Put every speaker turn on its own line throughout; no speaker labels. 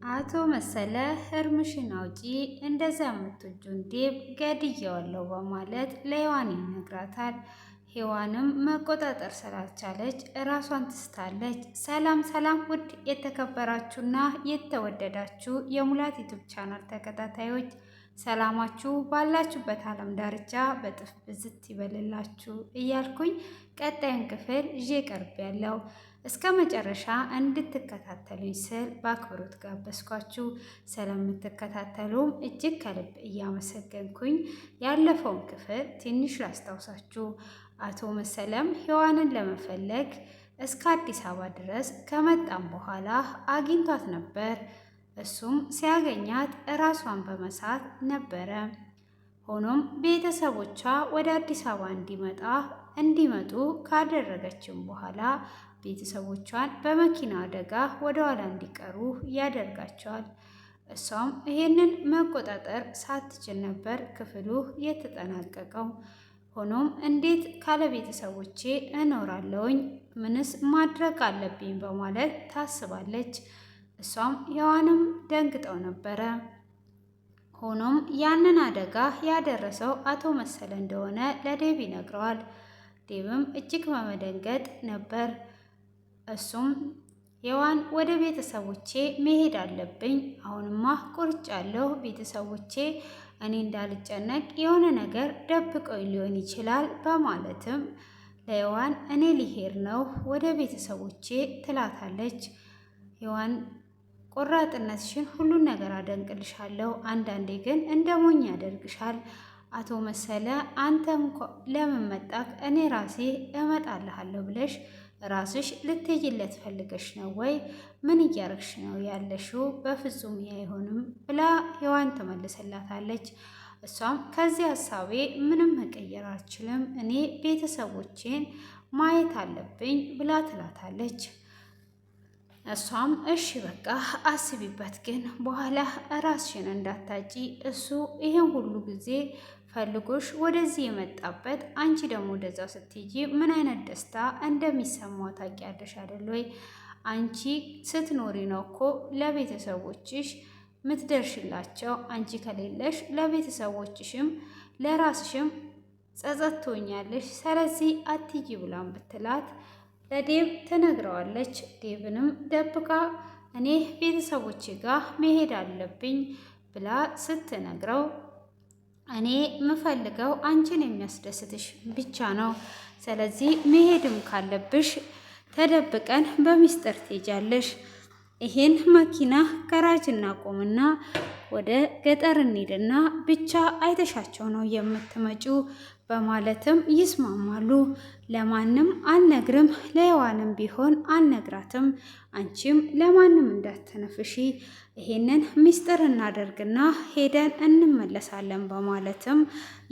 አቶ መሰለ ህርምሽን አውጪ እንደዛ የምትወጂውን ዴብ ገድዬዋለሁ በማለት ለሔዋን ይነግራታል። ሔዋንም መቆጣጠር ስላልቻለች እራሷን ትስታለች። ሰላም ሰላም! ውድ የተከበራችሁና የተወደዳችሁ የሙላት ዩቱብ ቻናል ተከታታዮች ሰላማችሁ ባላችሁበት ዓለም ዳርቻ በጥፍ ብዝት ይበልላችሁ እያልኩኝ ቀጣዩን ክፍል ይዤ ቀርቤያለሁ። እስከ መጨረሻ እንድትከታተሉኝ ስል በአክብሮት ጋበዝኳችሁ። ስለምትከታተሉም እጅግ ከልብ እያመሰገንኩኝ ያለፈውን ክፍል ትንሽ ላስታውሳችሁ። አቶ መሰለም ሔዋንን ለመፈለግ እስከ አዲስ አበባ ድረስ ከመጣም በኋላ አግኝቷት ነበር። እሱም ሲያገኛት እራሷን በመሳት ነበረ። ሆኖም ቤተሰቦቿ ወደ አዲስ አበባ እንዲመጡ ካደረገችም በኋላ ቤተሰቦቿን በመኪና አደጋ ወደ ኋላ እንዲቀሩ ያደርጋቸዋል። እሷም ይሄንን መቆጣጠር ሳትችል ነበር ክፍሉ የተጠናቀቀው። ሆኖም እንዴት ካለ ቤተሰቦቼ እኖራለሁኝ? ምንስ ማድረግ አለብኝ? በማለት ታስባለች። እሷም ሔዋንም ደንግጠው ነበረ። ሆኖም ያንን አደጋ ያደረሰው አቶ መሰለ እንደሆነ ለዴብ ይነግረዋል። ዴብም እጅግ በመደንገጥ ነበር። እሱም ሔዋን ወደ ቤተሰቦቼ መሄድ አለብኝ፣ አሁንማ ቆርጫለሁ። ቤተሰቦቼ እኔ እንዳልጨነቅ የሆነ ነገር ደብቀው ሊሆን ይችላል በማለትም ለሔዋን እኔ ሊሄድ ነው ወደ ቤተሰቦቼ ትላታለች። ሔዋን ቆራጥነትሽን ሁሉን ነገር አደንቅልሻለሁ፣ አንዳንዴ ግን እንደ ሞኝ ያደርግሻል። አቶ መሰለ አንተ እንኳ ለምን መጣክ? እኔ ራሴ እመጣልሃለሁ ብለሽ ራስሽ ልትሄጂለት ፈልገሽ ነው ወይ? ምን እያረግሽ ነው ያለሽው? በፍጹም አይሆንም ብላ ሔዋን ትመልስላታለች። እሷም ከዚህ ሀሳቤ ምንም መቀየር አልችልም፣ እኔ ቤተሰቦቼን ማየት አለብኝ ብላ ትላታለች። እሷም እሺ በቃ አስቢበት፣ ግን በኋላ ራስሽን እንዳታጪ። እሱ ይሄን ሁሉ ጊዜ ፈልጎሽ ወደዚህ የመጣበት አንቺ ደግሞ ወደዛ ስትሄጂ ምን አይነት ደስታ እንደሚሰማው ታውቂያለሽ አይደል ወይ? አንቺ ስትኖሪ ነው እኮ ለቤተሰቦችሽ ምትደርሽላቸው። አንቺ ከሌለሽ ለቤተሰቦችሽም ለራስሽም ጸጸት ትሆኛለሽ። ስለዚህ አትሂጂ ብላን ብትላት ለዴብ ትነግረዋለች። ዴብንም ደብቃ እኔ ቤተሰቦቼ ጋር መሄድ አለብኝ ብላ ስትነግረው እኔ የምፈልገው አንቺን የሚያስደስትሽ ብቻ ነው። ስለዚህ መሄድም ካለብሽ ተደብቀን በሚስጥር ትሄጃለሽ። ይሄን መኪና ገራጅ እናቆምና ወደ ገጠር እንሂድና ብቻ አይተሻቸው ነው የምትመጪው በማለትም ይስማማሉ። ለማንም አልነግርም፣ ለሔዋንም ቢሆን አልነግራትም፣ አንቺም ለማንም እንዳትነፍሺ፣ ይሄንን ሚስጥር እናደርግና ሄደን እንመለሳለን በማለትም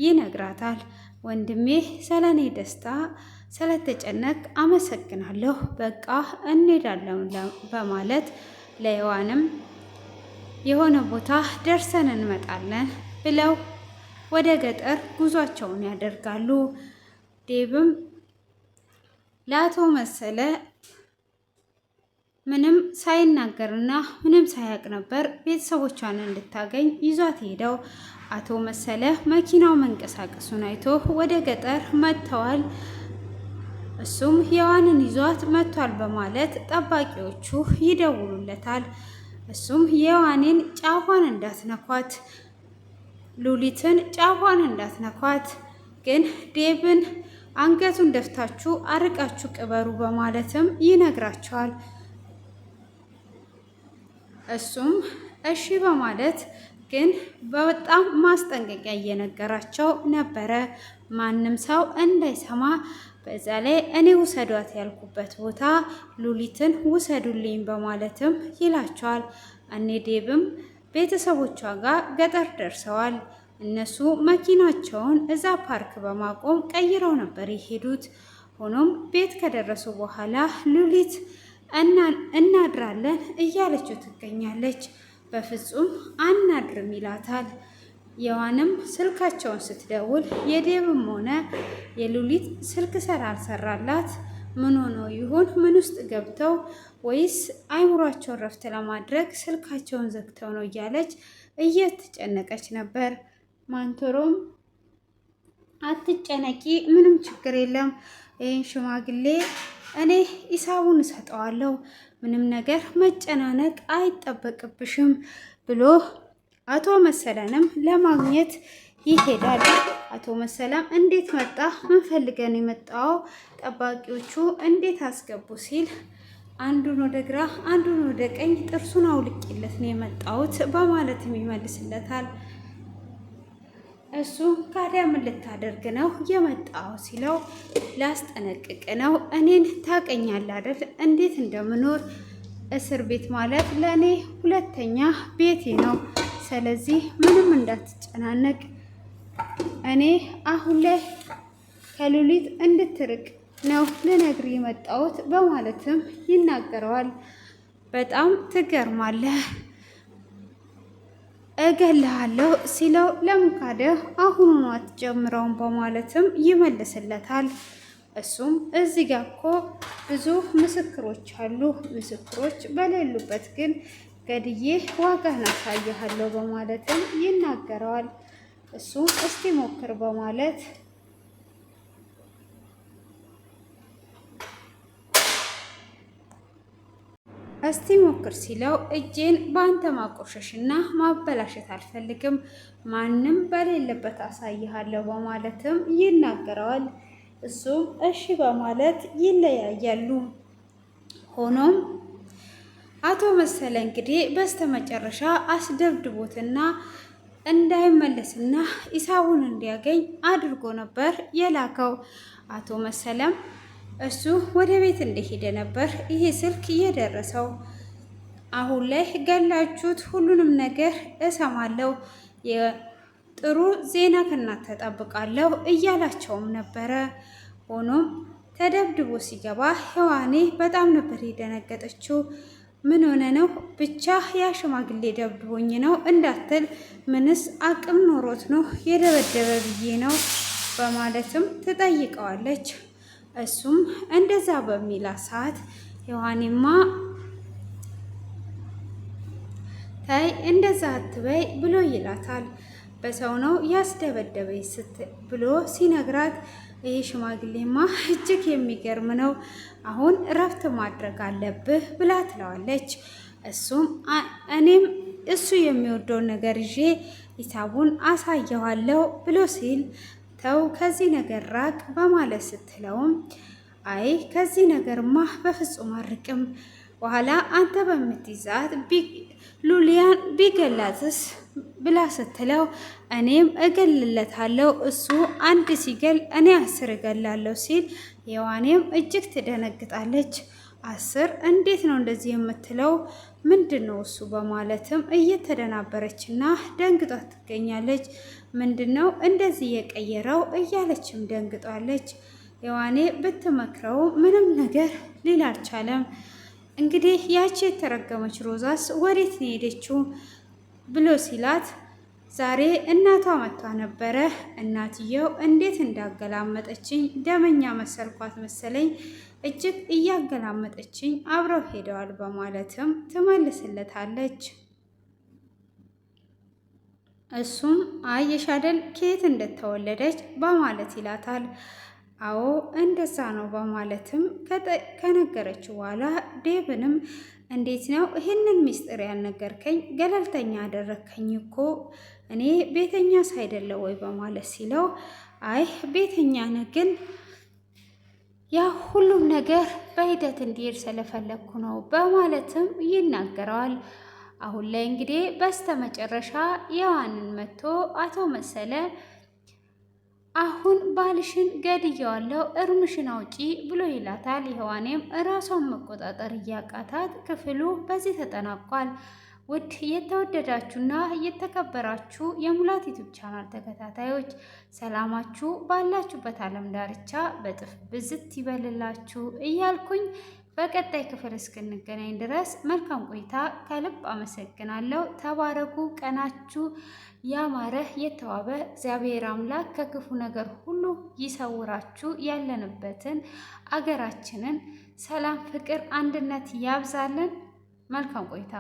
ይነግራታል። ወንድሜ ስለኔ ደስታ ስለተጨነቅ አመሰግናለሁ፣ በቃ እንሄዳለን በማለት ለሔዋንም የሆነ ቦታ ደርሰን እንመጣለን ብለው ወደ ገጠር ጉዟቸውን ያደርጋሉ። ዴብም ለአቶ መሰለ ምንም ሳይናገርና ምንም ሳያውቅ ነበር ቤተሰቦቿን እንድታገኝ ይዟት ሄደው። አቶ መሰለ መኪናው መንቀሳቀሱን አይቶ ወደ ገጠር መጥተዋል። እሱም ሔዋንን ይዟት መጥቷል በማለት ጠባቂዎቹ ይደውሉለታል። እሱም ሔዋንን ጫፏን እንዳትነኳት፣ ሉሊትን ጫፏን እንዳትነኳት፣ ግን ዴብን አንገቱን ደፍታችሁ አርቃችሁ ቅበሩ በማለትም ይነግራቸዋል። እሱም እሺ በማለት ግን በጣም ማስጠንቀቂያ እየነገራቸው ነበረ፣ ማንም ሰው እንዳይሰማ። በዛ ላይ እኔ ውሰዷት ያልኩበት ቦታ ሉሊትን ውሰዱልኝ በማለትም ይላቸዋል። እኔ ዴብም ቤተሰቦቿ ጋር ገጠር ደርሰዋል። እነሱ መኪናቸውን እዛ ፓርክ በማቆም ቀይረው ነበር የሄዱት። ሆኖም ቤት ከደረሱ በኋላ ሉሊት እናድራለን እያለችው ትገኛለች። በፍጹም አናድርም ይላታል። ሔዋንም ስልካቸውን ስትደውል የዴብም ሆነ የሉሊት ስልክ ስላልሰራላት ምን ሆነው ይሆን? ምን ውስጥ ገብተው ወይስ አይምሯቸውን ረፍት ለማድረግ ስልካቸውን ዘግተው ነው እያለች እየተጨነቀች ነበር። ማንቶሮም አትጨነቂ፣ ምንም ችግር የለም፣ ይህን ሽማግሌ እኔ ሂሳቡን እሰጠዋለሁ፣ ምንም ነገር መጨናነቅ አይጠበቅብሽም ብሎ አቶ መሰለንም ለማግኘት ይሄዳል። አቶ መሰለም እንዴት መጣ? ምን ፈልገን የመጣው? ጠባቂዎቹ እንዴት አስገቡ? ሲል አንዱን ወደ ግራ አንዱን ወደ ቀኝ ጥርሱን አውልቄለት ነው የመጣሁት በማለትም ይመልስለታል። እሱ ካዲያ ምን ልታደርግ ነው የመጣው ሲለው ላስጠነቅቅ ነው። እኔን ታውቀኛለህ አይደል? እንዴት እንደምኖር እስር ቤት ማለት ለእኔ ሁለተኛ ቤቴ ነው። ስለዚህ ምንም እንዳትጨናነቅ፣ እኔ አሁን ላይ ከሉሊት እንድትርቅ ነው ልነግርህ የመጣሁት በማለትም ይናገረዋል። በጣም ትገርማለህ፣ እገልሃለሁ ሲለው ለምን ካደህ አሁኑኑ አትጀምረውም በማለትም ይመልስለታል። እሱም እዚህ ጋር እኮ ብዙ ምስክሮች አሉ፣ ምስክሮች በሌሉበት ግን ገድዬ ዋጋህን አሳይሃለሁ በማለትም ይናገረዋል። እሱም እስቲ ሞክር በማለት እስቲ ሞክር ሲለው እጄን በአንተ ማቆሸሽና ማበላሸት አልፈልግም፣ ማንም በሌለበት አሳይሃለሁ በማለትም ይናገረዋል። እሱም እሺ በማለት ይለያያሉ። ሆኖም አቶ መሰለ እንግዲህ በስተመጨረሻ አስደብድቦትና እንዳይመለስና ሂሳቡን እንዲያገኝ አድርጎ ነበር የላከው። አቶ መሰለም እሱ ወደ ቤት እንደሄደ ነበር ይሄ ስልክ እየደረሰው። አሁን ላይ ገላችሁት፣ ሁሉንም ነገር እሰማለሁ፣ የጥሩ ዜና ከእናንተ እጠብቃለሁ እያላቸውም ነበረ። ሆኖም ተደብድቦ ሲገባ ሔዋኔ በጣም ነበር የደነገጠችው። ምን ሆነ ነው? ብቻ ያ ሽማግሌ ደብድቦኝ ነው እንዳትል፣ ምንስ አቅም ኖሮት ነው የደበደበ ብዬ ነው በማለትም ትጠይቀዋለች። እሱም እንደዛ በሚላ ሰዓት ሔዋኔማ ታይ እንደዛ አትበይ ብሎ ይላታል። በሰው ነው ያስደበደበኝ ብሎ ሲነግራት ይህ ሽማግሌማ እጅግ የሚገርም ነው፣ አሁን እረፍት ማድረግ አለብህ ብላ ትለዋለች። እሱም እኔም እሱ የሚወደውን ነገር ይዤ ሂሳቡን አሳየዋለሁ ብሎ ሲል ተው ከዚህ ነገር ራቅ በማለት ስትለውም አይ ከዚህ ነገርማ በፍጹም አርቅም፣ በኋላ አንተ በምትይዛት ሉሊያን ቢገላትስ ብላ ስትለው እኔም እገልለታለሁ፣ እሱ አንድ ሲገል እኔ 10 እገላለሁ ሲል ሔዋኔም እጅግ ትደነግጣለች። 10 እንዴት ነው እንደዚህ የምትለው? ምንድን ነው እሱ በማለትም እየተደናበረችና ደንግጧ ትገኛለች። ምንድን ነው እንደዚህ የቀየረው እያለችም ደንግጧለች። ሔዋኔ ብትመክረው ምንም ነገር ሊል አልቻለም። እንግዲህ ያቺ የተረገመች ሮዛስ ወዴት ነው ሄደችው ብሎ ሲላት ዛሬ እናቷ መጥቷ ነበረ። እናትየው እንዴት እንዳገላመጠችኝ ደመኛ መሰልኳት መሰለኝ፣ እጅግ እያገላመጠችኝ አብረው ሄደዋል በማለትም ትመልስለታለች። እሱም አየሽ አይደል ከየት እንደተወለደች በማለት ይላታል። አዎ እንደዛ ነው በማለትም ከነገረችው በኋላ ዴብንም እንዴት ነው ይህንን ሚስጥር ያልነገርከኝ? ገለልተኛ አደረከኝ እኮ እኔ ቤተኛ ሳይደለ ወይ በማለት ሲለው አይ ቤተኛ ነህ፣ ግን ያ ሁሉም ነገር በሂደት እንዲሄድ ስለፈለግኩ ነው በማለትም ይናገረዋል። አሁን ላይ እንግዲህ በስተመጨረሻ ሔዋንን መጥቶ አቶ መሰለ አሁን ባልሽን ገድየዋለሁ እርምሽን አውጪ ብሎ ይላታል። ሔዋኔም እራሷን መቆጣጠር እያቃታት ክፍሉ በዚህ ተጠናቋል። ውድ የተወደዳችሁና የተከበራችሁ የሙላት ዩቲዩብ ቻናል ተከታታዮች ሰላማችሁ ባላችሁበት ዓለም ዳርቻ በጥፍ ብዝት ይበልላችሁ እያልኩኝ በቀጣይ ክፍል እስክንገናኝ ድረስ መልካም ቆይታ። ከልብ አመሰግናለሁ። ተባረኩ። ቀናችሁ ያማረ የተዋበ እግዚአብሔር አምላክ ከክፉ ነገር ሁሉ ይሰውራችሁ። ያለንበትን አገራችንን ሰላም፣ ፍቅር፣ አንድነት ያብዛልን። መልካም ቆይታ